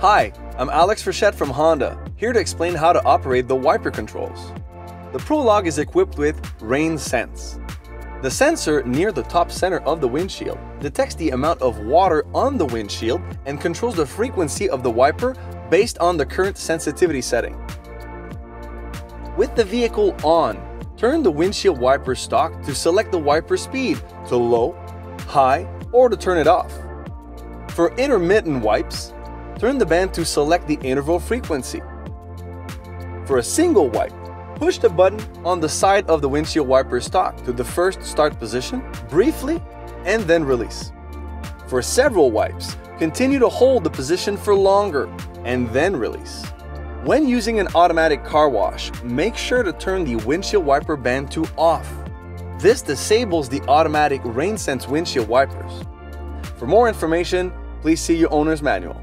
Hi, I'm Alex Frechette from Honda, here to explain how to operate the wiper controls. The Prologue is equipped with Rain Sense. The sensor near the top center of the windshield detects the amount of water on the windshield and controls the frequency of the wiper based on the current sensitivity setting. With the vehicle on, turn the windshield wiper stalk to select the wiper speed to low, high, or to turn it off. For intermittent wipes, turn the band to select the interval frequency. For a single wipe, push the button on the side of the windshield wiper stalk to the first start position briefly and then release. For several wipes, continue to hold the position for longer and then release. When using an automatic car wash, make sure to turn the windshield wiper band to off. This disables the automatic rain sense windshield wipers. For more information, please see your owner's manual.